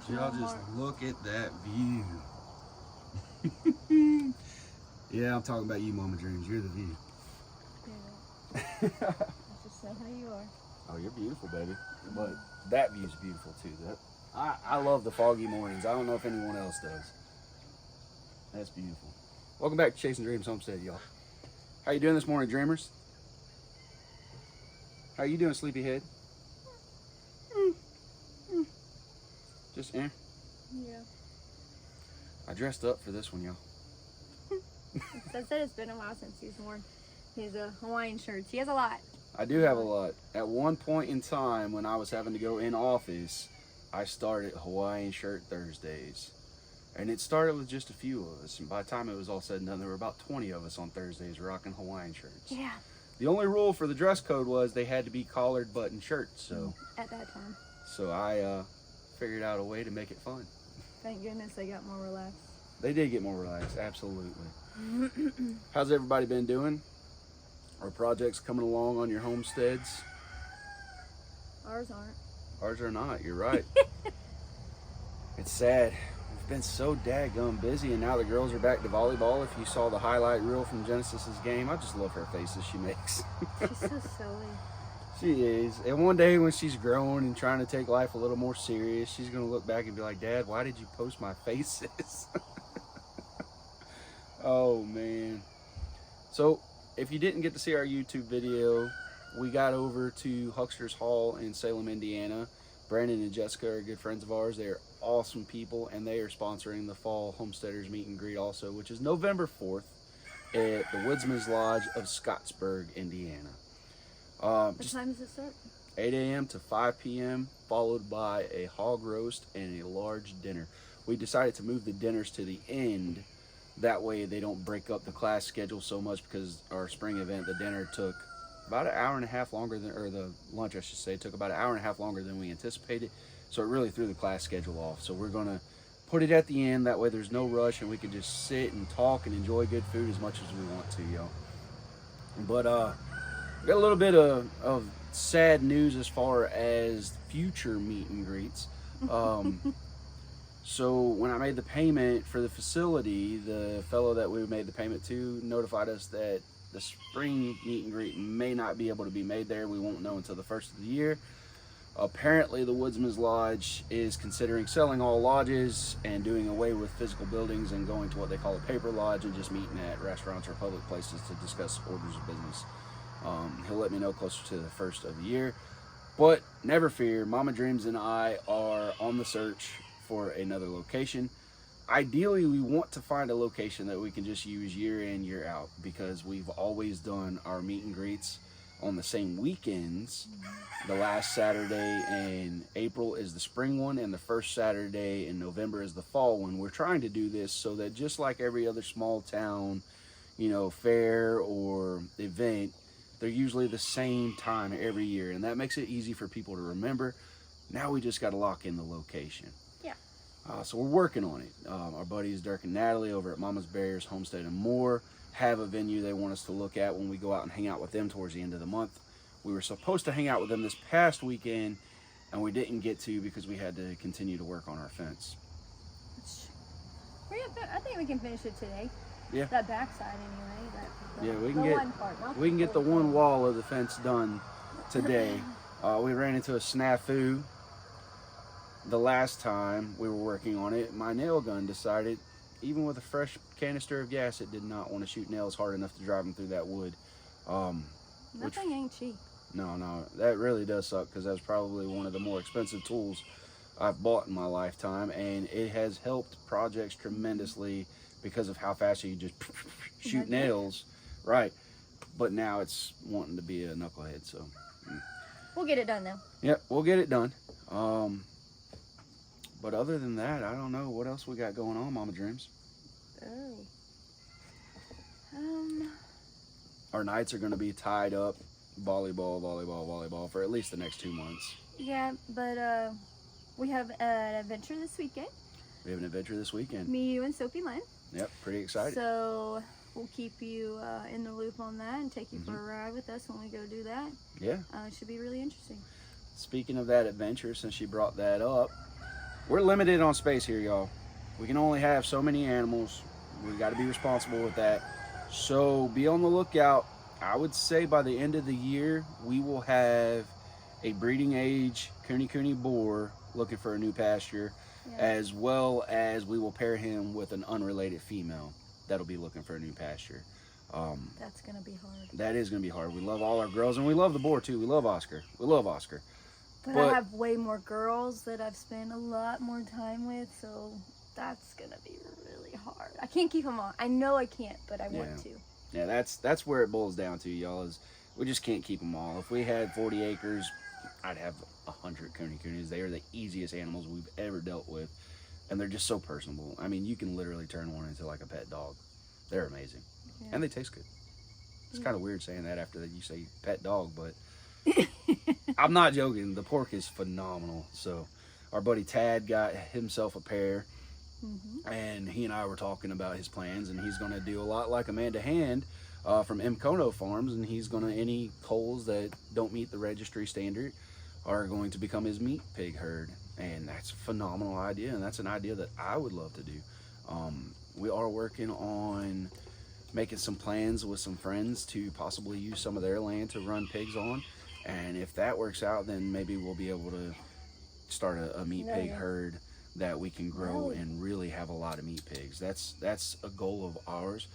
Would y'all just look at that view? Yeah, I'm talking about you, Mama Dreams. You're the view. Yeah. That's just how you are. Oh, you're beautiful, baby. But that view's beautiful too. I love the foggy mornings. I don't know if anyone else does. That's beautiful. Welcome back to Chasing Dreams Homestead, y'all. How you doing this morning, dreamers? How you doing, sleepyhead? Just Yeah. I dressed up for this one, y'all. So I said it's been a while since he's worn his Hawaiian shirts. He has a lot. I do have a lot. At one point in time when I was having to go in office, I started Hawaiian Shirt Thursdays. And it started with just a few of us. And by the time it was all said and done, there were about 20 of us on Thursdays rocking Hawaiian shirts. Yeah. The only rule for the dress code was they had to be collared button shirts. So at that time. So I figured out a way to make it fun. Thank goodness they got more relaxed. They did get more relaxed, absolutely. How's everybody been doing? Are projects coming along on your homesteads? Ours aren't. Ours are not, you're right. It's sad. We've been so daggum busy, and now the girls are back to volleyball. If you saw the highlight reel from Genesis's game, I just love her faces she makes. She's so silly. She is. And one day when she's grown and trying to take life a little more serious, she's going to look back and be like, Dad, why did you post my faces? Oh, man. So, if you didn't get to see our YouTube video, we got over to Huckster's Hall in Salem, Indiana. Brandon and Jessica are good friends of ours. They are awesome people, and they are sponsoring the Fall Homesteaders Meet and Greet also, which is November 4th at the Woodsman's Lodge of Scottsburg, Indiana. What time does it start? 8 a.m. to 5 p.m., followed by a hog roast and a large dinner. We decided to move the dinners to the end. That way they don't break up the class schedule so much, because our spring event, the dinner took about an hour and a half longer than, or the lunch I should say, took about an hour and a half longer than we anticipated. So it really threw the class schedule off. So we're going to put it at the end. That way there's no rush and we can just sit and talk and enjoy good food as much as we want to, y'all. But we got a little bit of sad news as far as future meet and greets. So when I made the payment for the facility, the fellow that we made the payment to notified us that the spring meet and greet may not be able to be made there. We won't know until the first of the year. Apparently the Woodsman's Lodge is considering selling all lodges and doing away with physical buildings and going to what they call a paper lodge and just meeting at restaurants or public places to discuss orders of business. He'll let me know closer to the first of the year. But never fear, Mama Dreams and I are on the search for another location. Ideally, we want to find a location that we can just use year in, year out, because we've always done our meet and greets on the same weekends. The last Saturday in April is the spring one, and the first Saturday in November is the fall one. We're trying to do this so that just like every other small town, you know, fair or event, they're usually the same time every year, and that makes it easy for people to remember. Now we just got to lock in the location. Yeah. So we're working on it. Our buddies Dirk and Natalie over at Mama's Bears, Homestead and More have a venue they want us to look at when we go out and hang out with them towards the end of the month. We were supposed to hang out with them this past weekend, and we didn't get to because we had to continue to work on our fence. I think we can finish it today. Yeah. That backside anyway. Yeah, we can get the one wall of the fence done today. We ran into a snafu the last time we were working on it. My nail gun decided, even with a fresh canister of gas, it did not want to shoot nails hard enough to drive them through that wood. Nothing ain't cheap. No, that really does suck, because that's probably one of the more expensive tools I've bought in my lifetime, and it has helped projects tremendously because of how fast you just shoot nails. Right. But now it's wanting to be a knucklehead, so. We'll get it done though. Yep, we'll get it done. But other than that, I don't know what else we got going on, Mama Dreams. Our nights are going to be tied up volleyball for at least the next 2 months. Yeah, but we have an adventure this weekend. We have an adventure this weekend. Me, you, and Sophie Lynn. Yep, pretty excited. So we'll keep you in the loop on that and take you for a ride with us when we go do that. Yeah. It should be really interesting. Speaking of that adventure, since she brought that up, we're limited on space here, y'all. We can only have so many animals. We got to be responsible with that. So be on the lookout. I would say by the end of the year, we will have a breeding age Cooney boar looking for a new pasture, as well as we will pair him with an unrelated female that'll be looking for a new pasture. That's gonna be hard. That is gonna be hard. We love all our girls, and we love the boar too. We love Oscar. We love Oscar. But I have way more girls that I've spent a lot more time with, so that's gonna be really hard. I can't keep them all. I know I can't, but I want to. Yeah, that's where it boils down to, y'all. Is we just can't keep them all. If we had 40 acres, I'd have 100 Coonies. They are the easiest animals we've ever dealt with, and they're just so personable. I mean, you can literally turn one into like a pet dog. They're amazing, and they taste good. It's kind of weird saying that after that you say pet dog, but I'm not joking. The pork is phenomenal. So our buddy Tad got himself a pair, and he and I were talking about his plans, and he's going to do a lot like Amanda Hand from Mkono Farms, and he's going to, any coals that don't meet the registry standard are going to become his meat pig herd. And that's a phenomenal idea, and that's an idea that I would love to do. We are working on making some plans with some friends to possibly use some of their land to run pigs on. And if that works out, then maybe we'll be able to start a meat pig herd that we can grow and really have a lot of meat pigs. That's a goal of ours.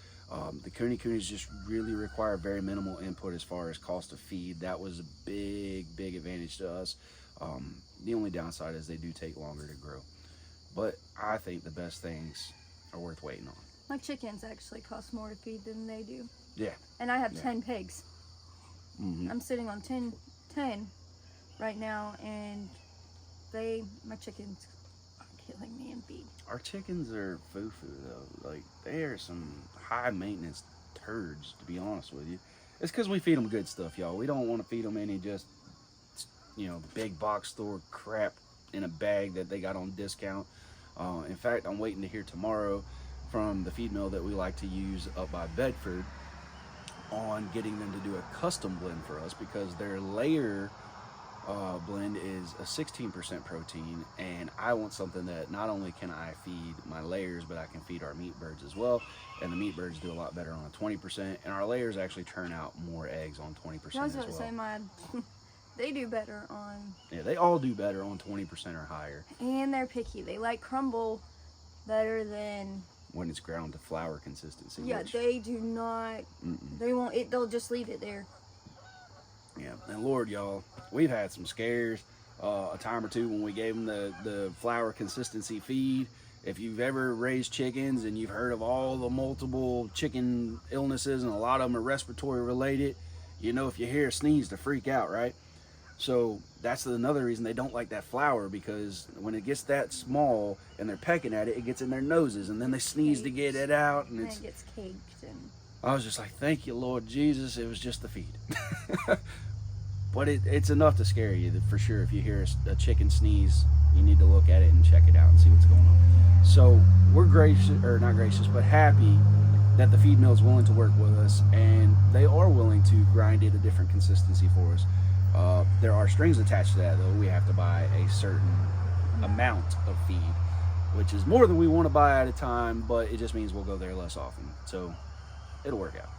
The Coonies just really require very minimal input as far as cost of feed. That was a big advantage to us. The only downside is they do take longer to grow. But I think the best things are worth waiting on. My chickens actually cost more to feed than they do. Yeah. And I have 10 pigs. I'm sitting on 10 right now, and my chickens are killing me in feed. Our chickens are foo-foo though. Like, they are some high maintenance turds, to be honest with you. It's because we feed them good stuff, y'all. We don't want to feed them any just, big box store crap in a bag that they got on discount. In fact, I'm waiting to hear tomorrow from the feed mill that we like to use up by Bedford on getting them to do a custom blend for us, because their layer blend is a 16% protein, and I want something that not only can I feed my layers, but I can feed our meat birds as well. And the meat birds do a lot better on a 20%, and our layers actually turn out more eggs on 20% as well. I was going to say, they do better on... Yeah, they all do better on 20% or higher. And they're picky. They like crumble better than... when it's ground to flour consistency. Yeah, they do not... They won't... They'll just leave it there. Yeah, and Lord, y'all, we've had some scares a time or two when we gave them the flour consistency feed. If you've ever raised chickens and you've heard of all the multiple chicken illnesses, and a lot of them are respiratory related, if you hear a sneeze to freak out, right? So that's another reason they don't like that flour, because when it gets that small and they're pecking at it, it gets in their noses, and then they sneeze to get it out, and it gets caked. And I was just like, thank you, Lord Jesus. It was just the feed. But it's enough to scare you, for sure. If you hear a chicken sneeze, you need to look at it and check it out and see what's going on. So we're not gracious, but happy that the feed mill is willing to work with us, and they are willing to grind it a different consistency for us. There are strings attached to that, though. We have to buy a certain amount of feed, which is more than we want to buy at a time, but it just means we'll go there less often. So it'll work out.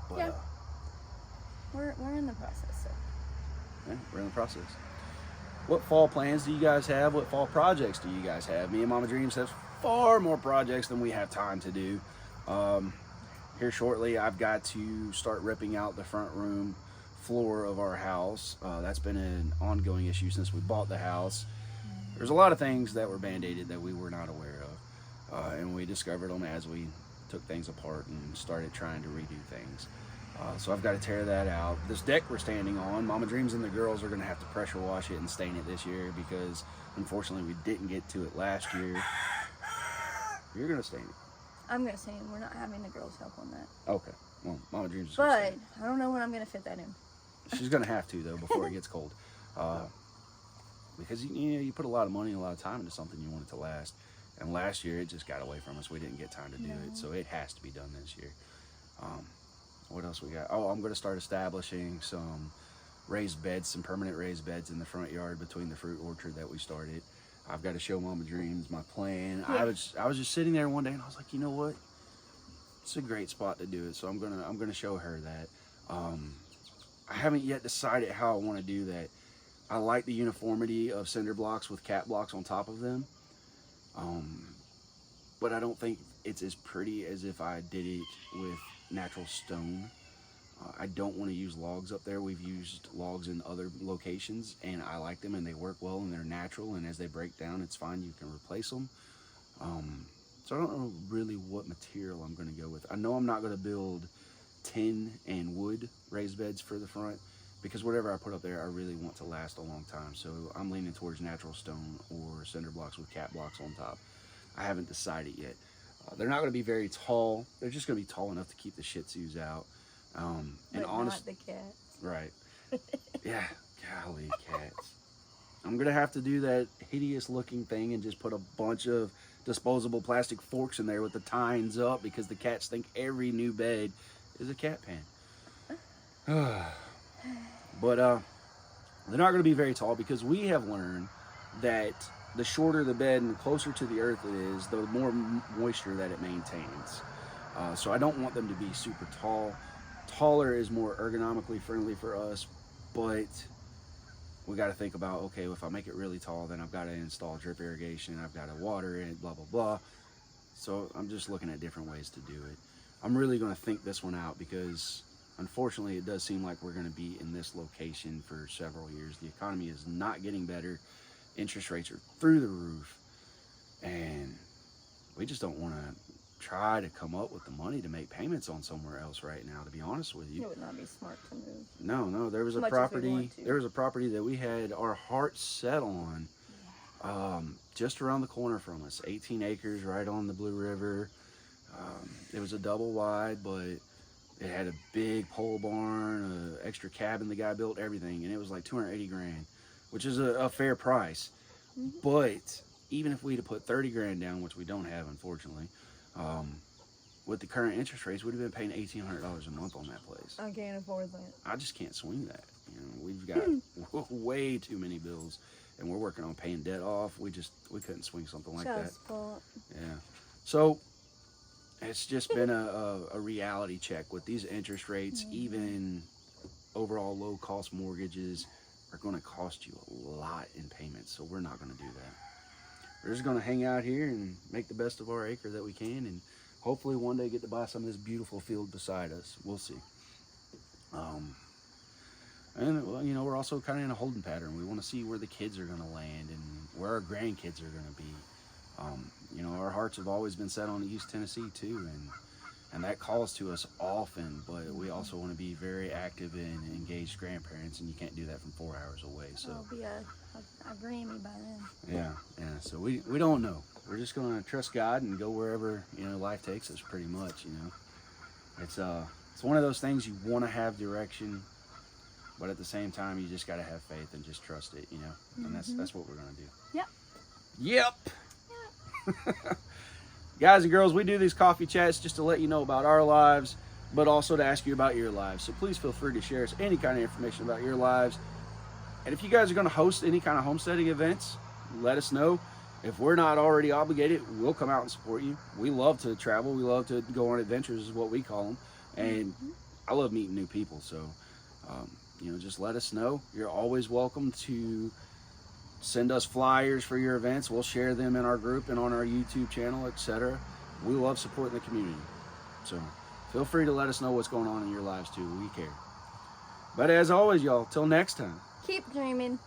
But, yeah. We're in the process, so. Yeah, we're in the process. What fall plans do you guys have? What fall projects do you guys have? Me and Mama Dreams have far more projects than we have time to do. Here shortly, I've got to start ripping out the front room floor of our house. That's been an ongoing issue since we bought the house. There's a lot of things that were band-aided that we were not aware of, and we discovered them as we took things apart and started trying to redo things. So I've got to tear that out. This deck we're standing on, Mama Dreams and the girls are going to have to pressure wash it and stain it this year, because unfortunately we didn't get to it last year. You're going to stain it. I'm going to stain it. We're not having the girls help on that. Okay. Well, Mama Dreams is But gonna stain it. I don't know when I'm going to fit that in. She's going to have to, though, before it gets cold. Because you put a lot of money and a lot of time into something, you want it to last. And last year it just got away from us. We didn't get time to do it, so it has to be done this year. What else we got? Oh, I'm going to start establishing some raised beds, some permanent raised beds in the front yard between the fruit orchard that we started. I've got to show Mama Dreams my plan. Yeah. I was just sitting there one day and I was like, you know what? It's a great spot to do it. So I'm gonna show her that. I haven't yet decided how I want to do that. I like the uniformity of cinder blocks with cat blocks on top of them. But I don't think it's as pretty as if I did it with natural stone. I don't want to use logs up there. We've used logs in other locations and I like them and they work well and they're natural, and as they break down, it's fine. You can replace them. So I don't know really what material I'm going to go with. I know I'm not going to build tin and wood raised beds for the front, because whatever I put up there, I really want to last a long time. So I'm leaning towards natural stone or cinder blocks with cat blocks on top. I haven't decided yet. They're not going to be very tall. They're just going to be tall enough to keep the Shih Tzus out. And not the cat. Right. Yeah, golly, cats. I'm going to have to do that hideous looking thing and just put a bunch of disposable plastic forks in there with the tines up, because the cats think every new bed is a cat pan. But they're not going to be very tall, because we have learned that the shorter the bed and the closer to the earth it is, the more moisture that it maintains. So I don't want them to be super tall. Taller is more ergonomically friendly for us, but we got to think about, okay, if I make it really tall, then I've got to install drip irrigation, I've got to water it, blah, blah, blah. So I'm just looking at different ways to do it. I'm really going to think this one out, because unfortunately it does seem like we're going to be in this location for several years. The economy is not getting better. Interest rates are through the roof, and we just don't want to try to come up with the money to make payments on somewhere else right now, to be honest with you. It would not be smart to move. No, there was a property that we had our heart set on, just around the corner from us, 18 acres right on the Blue River. It was a double wide, but it had a big pole barn, an extra cabin the guy built, everything, and it was like 280 grand, which is a fair price. Mm-hmm. But even if we'd have put 30 grand down, which we don't have, unfortunately, with the current interest rates, we'd have been paying $1,800 a month on that place. I can't afford that. I just can't swing that. You know, we've got way too many bills, and we're working on paying debt off. We couldn't swing something like that. Yeah. So it's just been a reality check with these interest rates. Mm-hmm. Even overall low cost mortgages are going to cost you a lot in payments. So we're not going to do that. We're just going to hang out here and make the best of our acre that we can, and hopefully one day get to buy some of this beautiful field beside us. We'll see. And well, you know, we're also kind of in a holding pattern. We want to see where the kids are going to land and where our grandkids are going to be. You know, our hearts have always been set on East Tennessee too, and that calls to us often, but we also want to be very active and engaged grandparents, and you can't do that from 4 hours away. So I'll be a Grammy by then. Yeah. So we don't know. We're just going to trust God and go wherever, you know, life takes us, pretty much. You know, it's one of those things, you want to have direction, but at the same time you just got to have faith and just trust it, you know. And that's what we're going to do. Yep. Guys and girls, we do these coffee chats just to let you know about our lives, but also to ask you about your lives. So please feel free to share us any kind of information about your lives. And if you guys are going to host any kind of homesteading events, let us know. If we're not already obligated, we'll come out and support you. We love to travel. We love to go on adventures, is what we call them. And I love meeting new people. So, you know, just let us know. You're always welcome to send us flyers for your events. We'll share them in our group and on our YouTube channel, etc. We love supporting the community. So feel free to let us know what's going on in your lives too. We care. But as always, y'all, till next time. Keep dreaming.